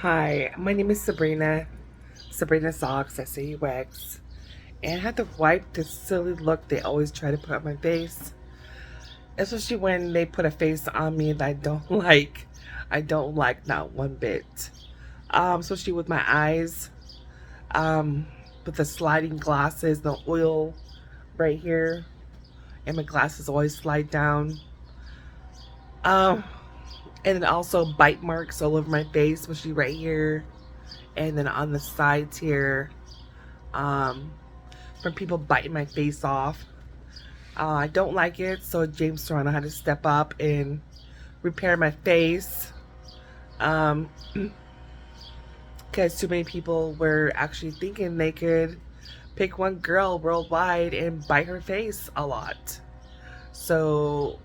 Hi, my name is Sabrina Socks, SAUX, and I had to wipe this silly look they always try to put on my face, especially when they put a face on me that I don't like. I don't like not one bit. Especially with my eyes, um, with the sliding glasses, the oil right here, and my glasses always slide down. Um, and then also bite marks all over my face, especially right here, and then on the sides here. Um, from people biting my face off. I don't like it, so James Serrano had to step up and repair my face. Um, because too many people were actually thinking they could pick one girl worldwide and bite her face a lot. So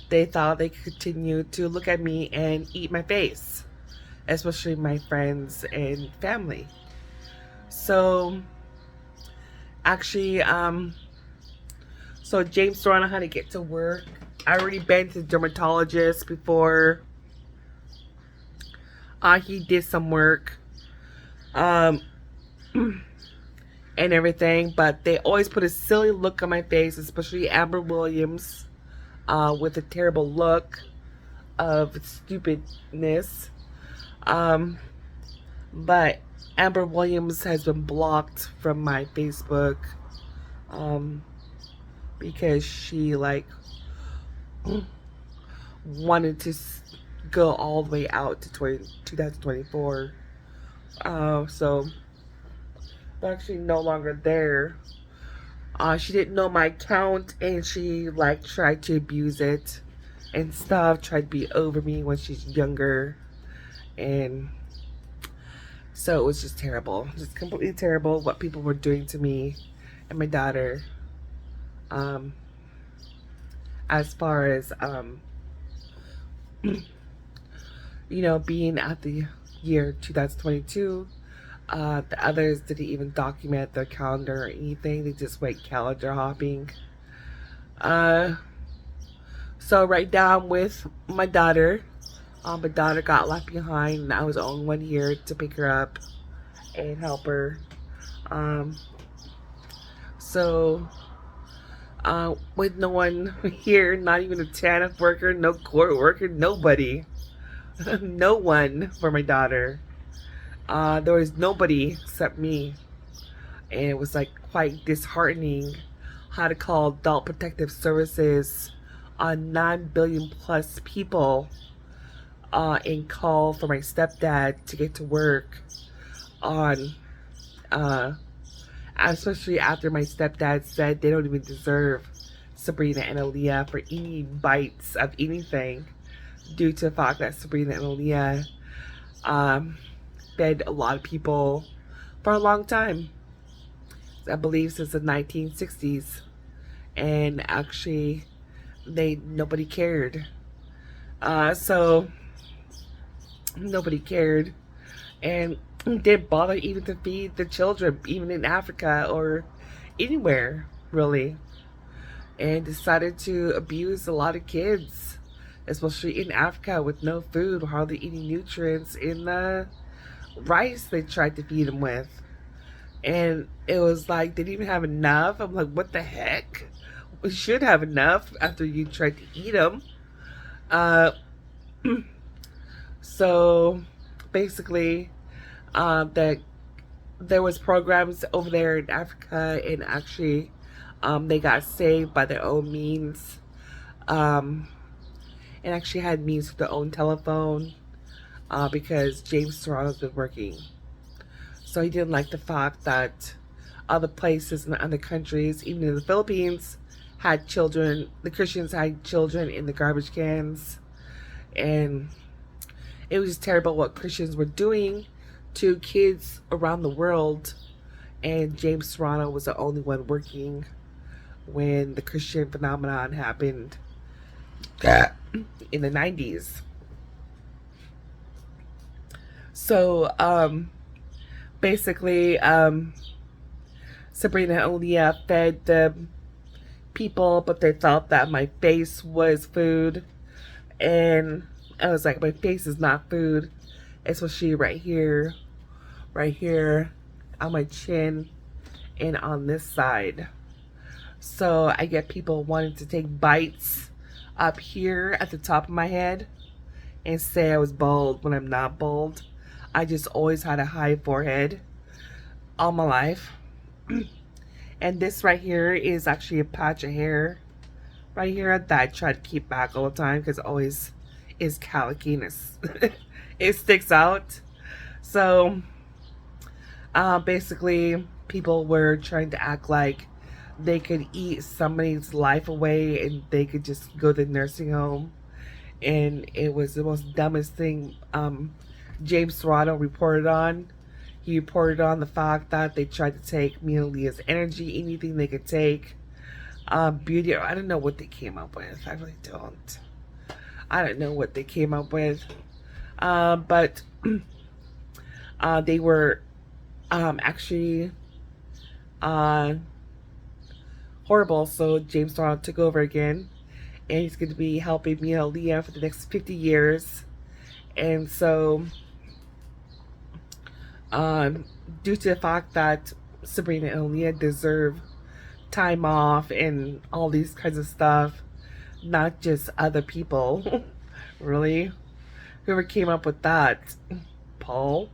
they thought they could continue to look at me and eat my face, especially my friends and family. So actually, so James Serrano had to get to work. I already been to the dermatologist before. He did some work, um, and everything, but they always put a silly look on my face, especially Amber Williams, with a terrible look of stupidness. Um, but Amber Williams has been blocked from my Facebook, um, because she like wanted to go all the way out to 2024. So they're actually no longer there. She didn't know my account and she like tried to abuse it and stuff, tried to be over me when she's younger. And so it was just terrible. Just completely terrible what people were doing to me and my daughter. Um, as far as being at the year 2022. The others didn't even document their calendar or anything. They just went calendar hopping. Uh, so right now I'm with my daughter. My daughter got left behind, and I was the only one here to pick her up and help her. Um, so with no one here, not even a TANF worker, no court worker, nobody, no one for my daughter. There was nobody except me, and it was like quite disheartening how to call Adult Protective Services on 9 billion plus people, and call for my stepdad to get to work on, uh, especially after my stepdad said they don't even deserve Sabrina and Aaliyah for any bites of anything, due to the fact that Sabrina and Aaliyah um, fed a lot of people for a long time. I believe since the 1960s, and actually, nobody cared. So nobody cared, and didn't bother even to feed the children, even in Africa or anywhere really, and decided to abuse a lot of kids, especially in Africa with no food, hardly any nutrients in the rice they tried to feed them with. And it was like they didn't even have enough. I'm like, what the heck? We should have enough after you tried to eat them. Uh, so basically, that there was programs over there in Africa, and actually, they got saved by their own means, um, and actually had means for their own telephone, because James Serrano's been working. So he didn't like the fact that other places and other countries, even in the Philippines, had children. The Christians had children in the garbage cans, and it was just terrible what Christians were doing to kids around the world. And James Serrano was the only one working when the Christian phenomenon happened in the 90s. So basically, Sabrina and Aaliyah fed the people, but they thought that my face was food. And I was like, my face is not food. especially right here on my chin and on this side. So I get people wanting to take bites up here at the top of my head and say I was bald when I'm not bald. I just always had a high forehead all my life. And this right here is actually a patch of hair right here that I try to keep back all the time because it always is calicky and it sticks out. So basically people were trying to act like they could eat somebody's life away and they could just go to the nursing home, and it was the most dumbest thing. James Serrano reported on. He reported on the fact that they tried to take me and Leah's energy, anything they could take. Beauty, I don't know what they came up with. I really don't. I don't know what they came up with. But they were actually horrible. So James Serrano took over again, and he's going to be helping me and Leah for the next 50 years. And so due to the fact that Sabrina and Leah deserve time off and all these kinds of stuff, not just other people. Really? Whoever came up with that? Paul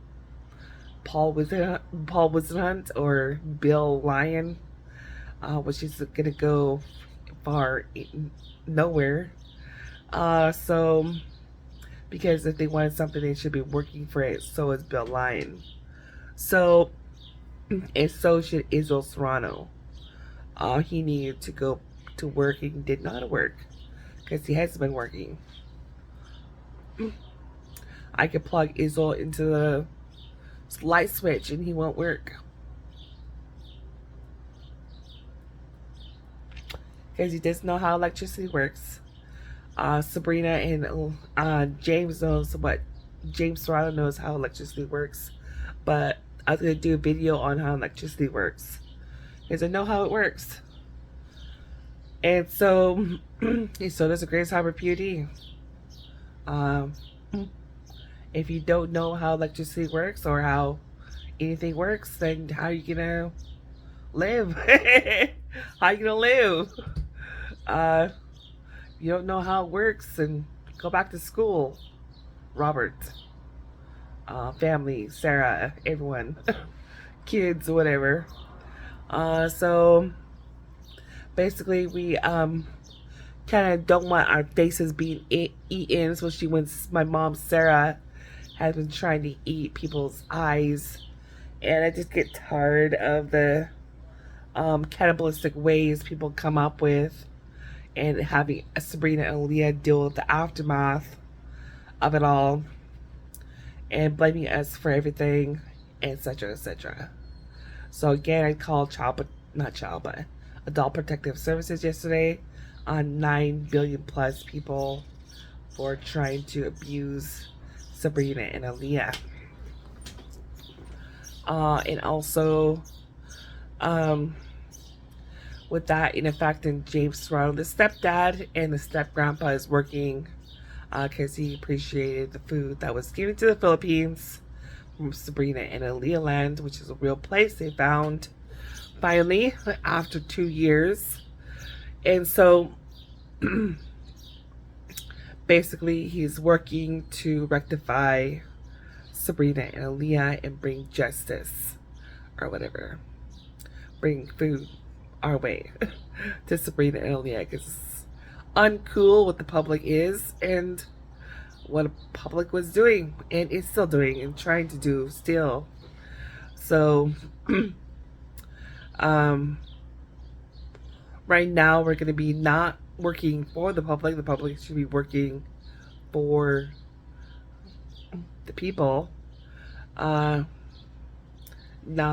Whisenhunt or Bill Lyon, which is gonna go far nowhere. So because if they wanted something, they should be working for it. So is Bill Lyon. So and so should Israel Serrano. He needed to go to work and did not work because he hasn't been working. I could plug Israel into the light switch and he won't work because he doesn't know how electricity works. Sabrina and James knows what James Serrano knows how electricity works, but I was gonna do a video on how electricity works because I know how it works. And so so does the Grace Harbor PUD. If you don't know how electricity works or how anything works, then how are you gonna live? How are you gonna live? You don't know how it works, and go back to school. Robert, family, Sarah, everyone, kids, whatever. So basically we kind of don't want our faces being eaten, especially when my mom Sarah has been trying to eat people's eyes, and I just get tired of the cannibalistic ways people come up with, and having Sabrina and Leah deal with the aftermath of it all and blaming us for everything, etc., etc. So again, I called Adult Protective Services yesterday on 9 billion plus people for trying to abuse Sabrina and Aaliyah. And also with that in effect, in James Serrano, the stepdad and the step-grandpa is working because he appreciated the food that was given to the Philippines from Sabrina and Aaliyah land, which is a real place they found finally after 2 years. And so basically he's working to rectify Sabrina and Aaliyah and bring justice or whatever, bring food our way to Sabrina and Aaliyah, because it's uncool what the public is and what the public was doing and is still doing and trying to do still. So right now we're going to be not working for the public should be working for the people, not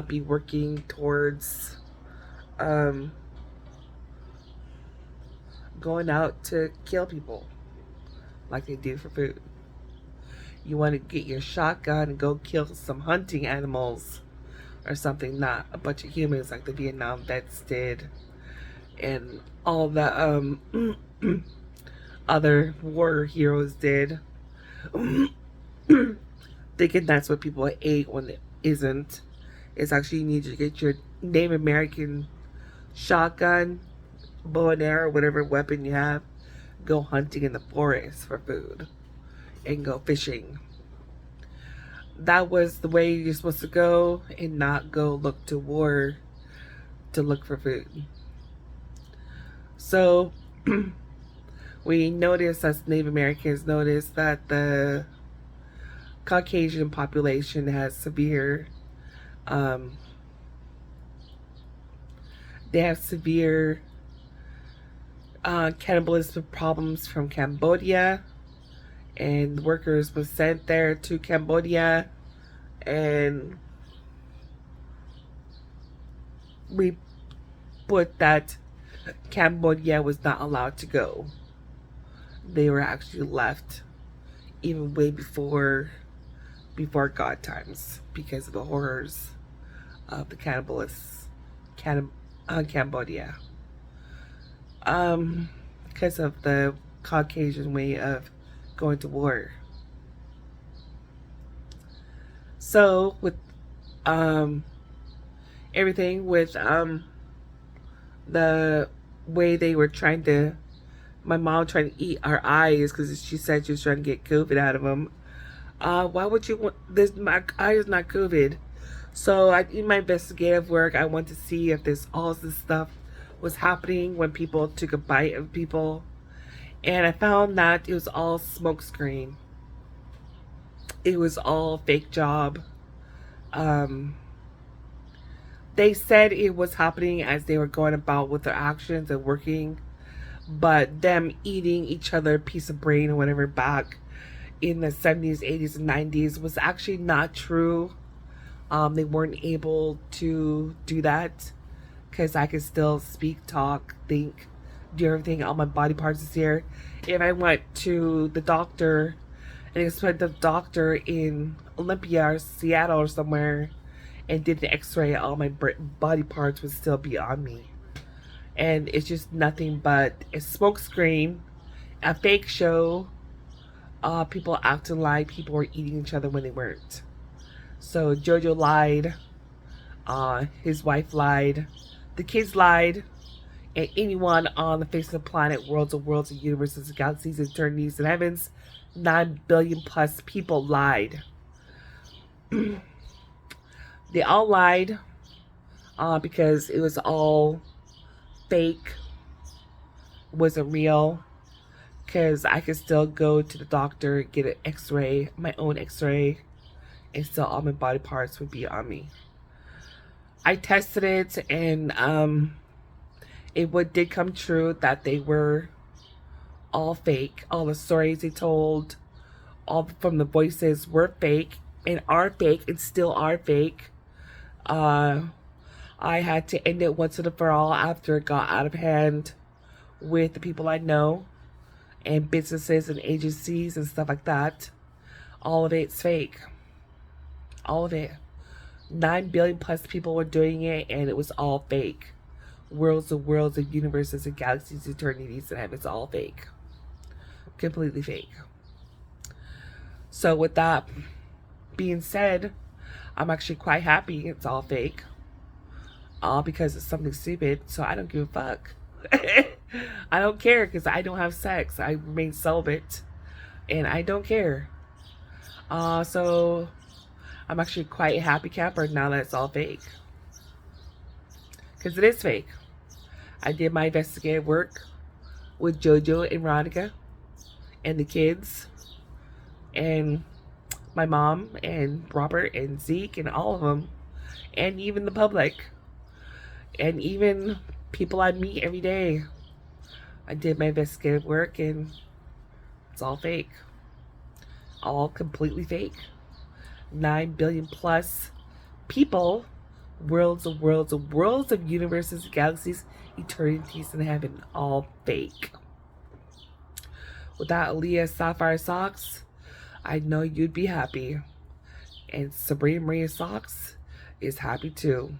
be working towards going out to kill people like they do for food. You want to get your shotgun and go kill some hunting animals or something, not a bunch of humans like the Vietnam vets did and all the other war heroes did. thinking that's what people ate when it isn't. It's actually you need to get your Native American shotgun, bow and arrow, whatever weapon you have, go hunting in the forest for food and go fishing. That was the way you're supposed to go and not go look to war to look for food. So we noticed, as Native Americans noticed, that the Caucasian population has severe um, they have severe cannibalism problems from Cambodia, and workers were sent there to Cambodia, and we put that Cambodia was not allowed to go. They were actually left even way before God times because of the horrors of the cannibalists, Cambodia. Because of the Caucasian way of going to war. So with everything with the way they were trying to, my mom trying to eat our eyes because she said she was trying to get COVID out of them. Why would you want this? My eye is not COVID. So in my investigative work, I want to see if all this stuff was happening when people took a bite of people, and I found that it was all smokescreen. It was all fake job. They said it was happening as they were going about with their actions and working, but them eating each other a piece of brain or whatever back in the 70s, 80s, and 90s was actually not true. They weren't able to do that because I could still speak, talk, think, do everything. All my body parts is here. If I went to the doctor and expect the doctor in Olympia or Seattle or somewhere and did an x-ray, all my body parts would still be on me. And it's just nothing but a smokescreen, a fake show, people acting like people were eating each other when they weren't. So Jojo lied, his wife lied, the kids lied, and anyone on the face of the planet, worlds of universes, galaxies, eternities, and heavens, 9 billion plus people lied. They all lied because it was all fake, wasn't real. Because I could still go to the doctor, get an x-ray, my own x-ray, and still all my body parts would be on me. I tested it, and it did come true that they were all fake. All the stories they told, all from the voices were fake and are fake and still are fake. I had to end it once and for all after it got out of hand with the people I know and businesses and agencies and stuff like that. All of it's fake. All of it. 9 billion plus people were doing it, and it was all fake. Worlds of universes and galaxies, eternities, and heavens, all fake. Completely fake. So with that being said, I'm actually quite happy it's all fake. All because it's something stupid, so I don't give a fuck. I don't care because I don't have sex. I remain celibate, and I don't care. So I'm actually quite a happy camper now that it's all fake. Because it is fake. I did my investigative work with Jojo and Veronica and the kids and my mom and Robert and Zeke and all of them, and even the public and even people I meet every day. I did my investigative work, and it's all fake. All completely fake. 9 billion plus people, worlds of universes, galaxies, eternities in heaven, all fake. Without Aaliyah Sapphire Socks, I know you'd be happy. And Sabrina Maria Socks is happy too.